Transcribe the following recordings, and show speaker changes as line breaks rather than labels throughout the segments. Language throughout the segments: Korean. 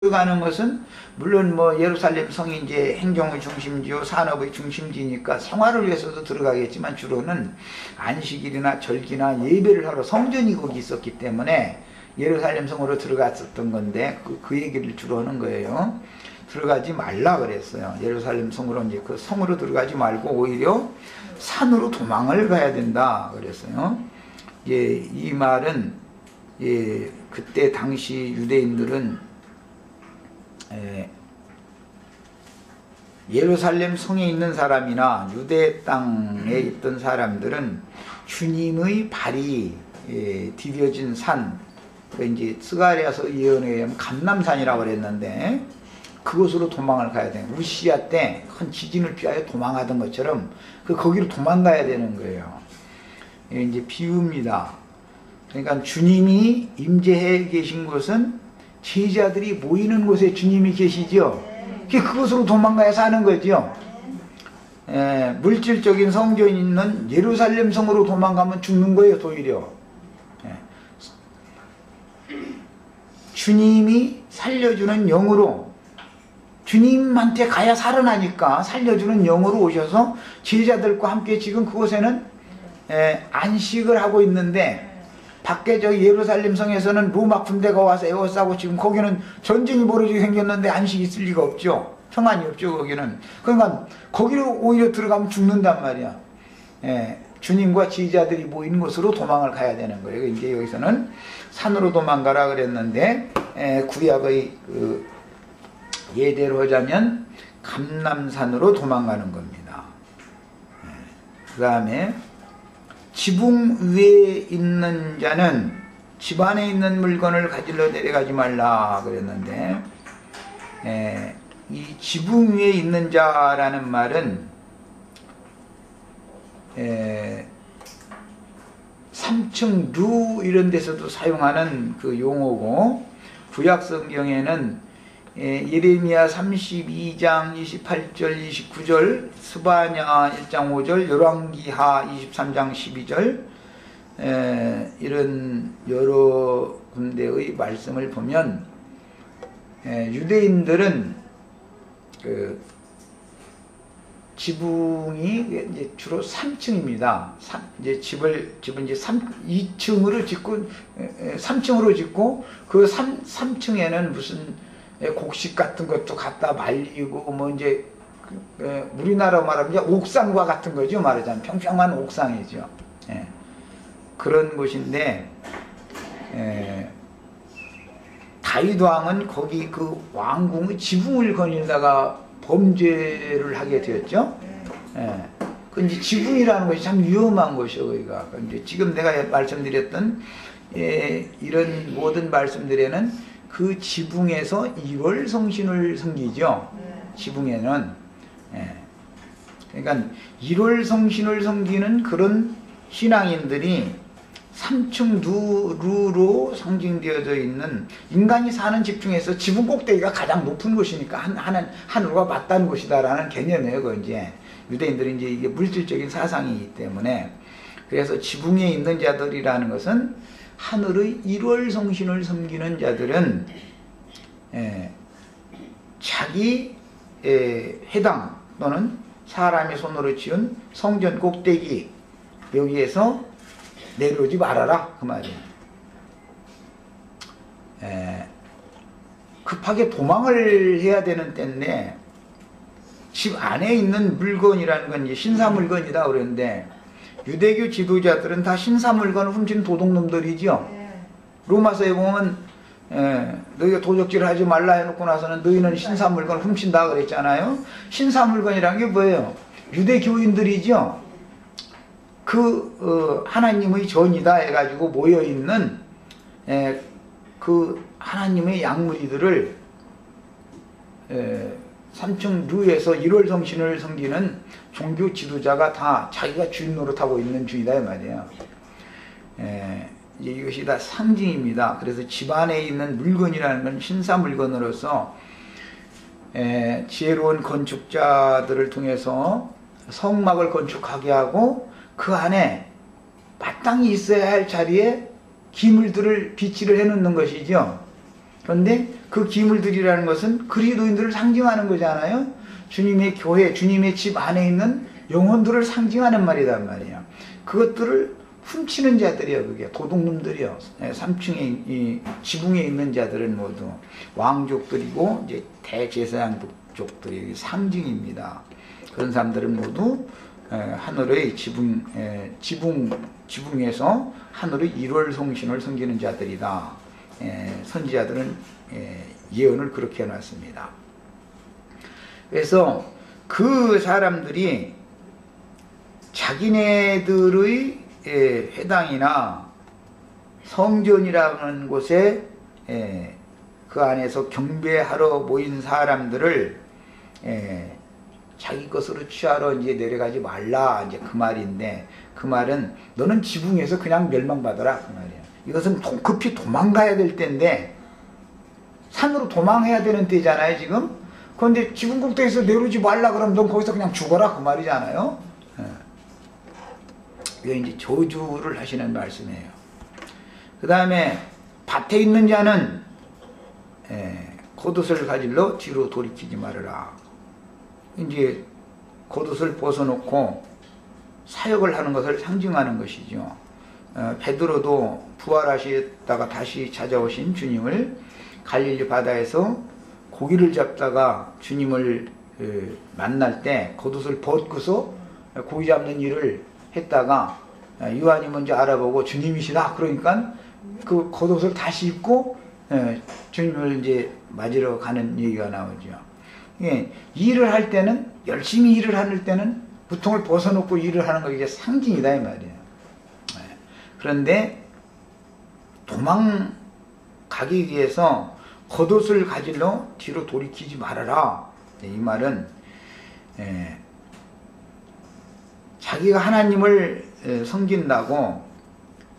들어가는 것은 물론 뭐 예루살렘 성이 이제 행정의 중심지요, 산업의 중심지니까 생활을 위해서도 들어가겠지만 주로는 안식일이나 절기나 예배를 하러 성전이 거기 있었기 때문에 예루살렘 성으로 들어갔었던 건데 그 얘기를 주로 하는 거예요. 들어가지 말라 그랬어요. 예루살렘 성으로 이제 그 성으로 들어가지 말고 오히려 산으로 도망을 가야 된다 그랬어요. 예, 이 말은 예, 그때 당시 유대인들은 예루살렘 성에 있는 사람이나 유대 땅에 있던 사람들은 주님의 발이 디뎌진 산, 이제 스가랴서 예언에 의하면 감람산이라고 그랬는데 그곳으로 도망을 가야 돼요. 우시야 때 큰 지진을 피하여 도망하던 것처럼 거기로 도망가야 되는 거예요. 이제 비유입니다. 그러니까 주님이 임재해 계신 곳은 제자들이 모이는 곳에 주님이 계시죠. 그곳으로 도망가야 사는 거죠. 물질적인 성전이 있는 예루살렘 성으로 도망가면 죽는 거예요, 도리어. 주님이 살려주는 영으로, 주님한테 가야 살아나니까 살려주는 영으로 오셔서 제자들과 함께 지금 그곳에는 안식을 하고 있는데, 밖에 저 예루살렘 성에서는 로마 군대가 와서 에워싸고 지금 거기는 전쟁이 벌어지게 생겼는데 안식이 있을 리가 없죠. 평안이 없죠, 거기는. 그러니까 거기로 오히려 들어가면 죽는단 말이야. 주님과 제자들이 모이는 곳으로 도망을 가야 되는 거예요. 이제 여기서는 산으로 도망가라 그랬는데, 구약의 그 예대로 하자면 감람산으로 도망가는 겁니다. 그 다음에 지붕 위에 있는 자는 집 안에 있는 물건을 가지러 내려가지 말라 그랬는데, 이 지붕 위에 있는 자라는 말은 3층 루 이런 데서도 사용하는 그 용어고, 구약 성경에는 예레미야 32장 28절 29절, 스바냐 1장 5절, 열왕기하 23장 12절 이런 여러 군데의 말씀을 보면 유대인들은 그 지붕이 이제 주로 3층입니다. 이제 집을 이제 2층으로 짓고 3층으로 짓고 그 3층에는 무슨 곡식 같은 것도 갖다 말리고 뭐 이제 우리나라 말하면 이제 옥상과 같은 거죠. 말하자면 평평한 옥상이죠. 그런 곳인데 다윗 왕은 거기 그 왕궁의 지붕을 거닐다가 범죄를 하게 되었죠. 그 이제 지붕이라는 것이 참 위험한 것이요, 거기가. 이제 지금 내가 말씀드렸던 이런 모든 말씀들에는 그 지붕에서 1월 성신을 섬기죠. 지붕에는. 그러니까 1월 성신을 섬기는 그런 신앙인들이 3층 루로 상징되어져 있는, 인간이 사는 집 중에서 지붕 꼭대기가 가장 높은 곳이니까 하늘과 맞닿은 곳이다라는 개념이에요. 그 이제 유대인들은 이제 이게 물질적인 사상이기 때문에. 그래서 지붕에 있는 자들이라는 것은 하늘의 1월 성신을 섬기는 자들은 자기 회당 또는 사람의 손으로 지은 성전 꼭대기 여기에서 내려오지 말아라 그 말이에요. 급하게 도망을 해야 되는 때인데, 집 안에 있는 물건이라는 건 이제 신사 물건이다 그러는데, 유대교 지도자들은 다 신사 물건을 훔친 도둑놈들이죠. 로마서에 보면 너희가 도적질을 하지 말라 해놓고 나서는 너희는 신사 물건을 훔친다 그랬잖아요. 신사 물건이란 게 뭐예요? 유대교인들이죠. 하나님의 전이다 해가지고 모여있는 그 하나님의 양무리들을 3층 루에서 1월 성신을 섬기는 종교 지도자가 다 자기가 주인 노릇하고 있는 주이다 이 말이에요. 이제 이것이 다 상징입니다. 그래서 집안에 있는 물건이라는 건 신사 물건으로서 지혜로운 건축자들을 통해서 성막을 건축하게 하고 그 안에 마땅히 있어야 할 자리에 기물들을 비치를 해놓는 것이죠. 그런데 그 기물들이라는 것은 그리스도인들을 상징하는 거잖아요. 주님의 교회, 주님의 집 안에 있는 영혼들을 상징하는 말이란 말이에요. 그것들을 훔치는 자들이요, 그게 도둑놈들이요. 3층에 이 지붕에 있는 자들은 모두 왕족들이고 이제 대제사장족들이 상징입니다. 그런 사람들은 모두 하늘의 지붕에서 하늘의 일월성신을 섬기는 자들이다. 선지자들은 예언을 그렇게 해놨습니다. 그래서 그 사람들이 자기네들의 회당이나 성전이라는 곳에 그 안에서 경배하러 모인 사람들을 자기 것으로 취하러 이제 내려가지 말라, 이제 그 말인데, 그 말은 너는 지붕에서 그냥 멸망받아라, 그 말이야. 이것은 급히 도망가야 될 때인데 산으로 도망해야 되는 때잖아요, 지금. 그런데 지붕 꼭대기에서 내려오지 말라 그러면 넌 거기서 그냥 죽어라, 그 말이잖아요. 이게 이제 저주를 하시는 말씀이에요. 그 다음에 밭에 있는 자는 겉옷을 가질러 뒤로 돌이키지 말아라. 이제 겉옷을 벗어놓고 사역을 하는 것을 상징하는 것이죠. 베드로도 부활하시다가 다시 찾아오신 주님을 갈릴리 바다에서 고기를 잡다가 주님을 만날 때 겉옷을 벗고서 고기 잡는 일을 했다가 요한이 먼저 알아보고 주님이시다 그러니까 그 겉옷을 다시 입고 주님을 이제 맞으러 가는 얘기가 나오죠. 일을 할 때는, 열심히 일을 할 때는 부통을 벗어놓고 일을 하는 거 이게 상징이다 이 말이에요. 그런데 도망가기 위해서 겉옷을 가질러 뒤로 돌이키지 말아라. 이 말은 자기가 하나님을 섬긴다고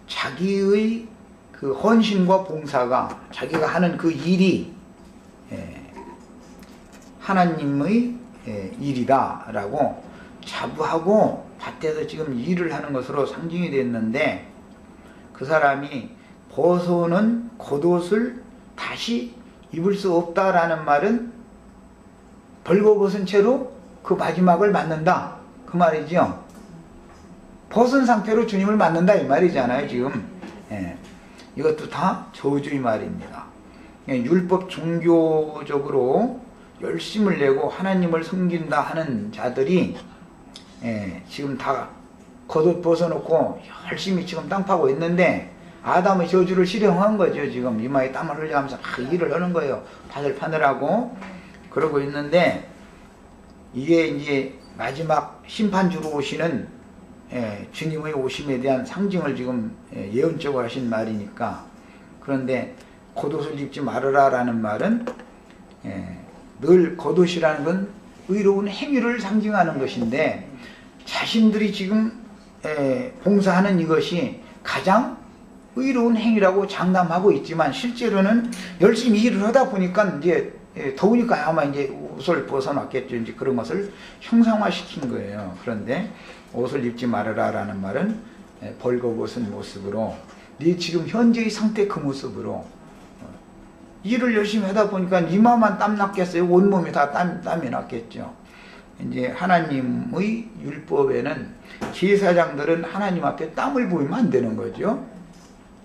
자기의 그 헌신과 봉사가, 자기가 하는 그 일이 하나님의 일이다 라고 자부하고 밭에서 지금 일을 하는 것으로 상징이 됐는데, 그 사람이 벗어놓은 겉옷을 다시 입을 수 없다라는 말은 벌거벗은 채로 그 마지막을 맞는다 그 말이죠. 벗은 상태로 주님을 맞는다 이 말이잖아요 지금. 이것도 다 저주의 말입니다. 율법 종교적으로 열심을 내고 하나님을 섬긴다 하는 자들이 지금 다 겉옷 벗어놓고 열심히 지금 땅 파고 있는데, 아담의 저주를 실행한 거죠. 지금 이마에 땀을 흘려가면서 막 일을 하는 거예요. 밭을 파느라고 그러고 있는데, 이게 이제 마지막 심판주로 오시는 주님의 오심에 대한 상징을 지금 예언적으로 하신 말이니까. 그런데 겉옷을 입지 말아라 라는 말은 늘 겉옷이라는 건 의로운 행위를 상징하는 것인데, 자신들이 지금 봉사하는 이것이 가장 의로운 행위라고 장담하고 있지만 실제로는 열심히 일을 하다 보니까 이제 더우니까 아마 이제 옷을 벗어놨겠죠. 이제 그런 것을 형상화시킨 거예요. 그런데 옷을 입지 말아라 라는 말은 벌거벗은 모습으로, 네 지금 현재의 상태 그 모습으로 일을 열심히 하다 보니까 이마만 땀 났겠어요? 온몸이 다 땀이 났겠죠. 이제 하나님의 율법에는 제사장들은 하나님 앞에 땀을 보이면 안 되는 거죠.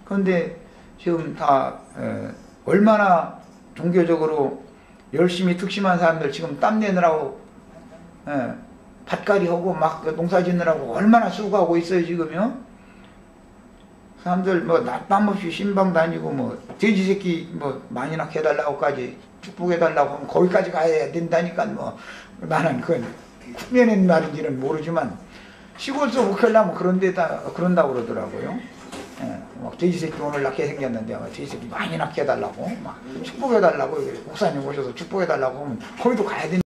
그런데 지금 다 얼마나 종교적으로 열심히 특심한 사람들 지금 땀 내느라고 밭갈이 하고 막 농사 짓느라고 얼마나 수고하고 있어요 지금요. 사람들 뭐 낮밤 없이 신방 다니고 뭐 돼지 새끼 뭐 많이 낳게 해달라고까지 축복해달라고 하면 거기까지 가야 된다니까. 뭐 나는 그건 국면의 말인지는 모르지만 시골서 목회하려면 그런다고 그러더라고요. 막 돼지 새끼 오늘 낳게 생겼는데 돼지 새끼 많이 낳게 해달라고 막 축복해달라고 목사님 오셔서 축복해달라고 하면 거기도 가야 된다.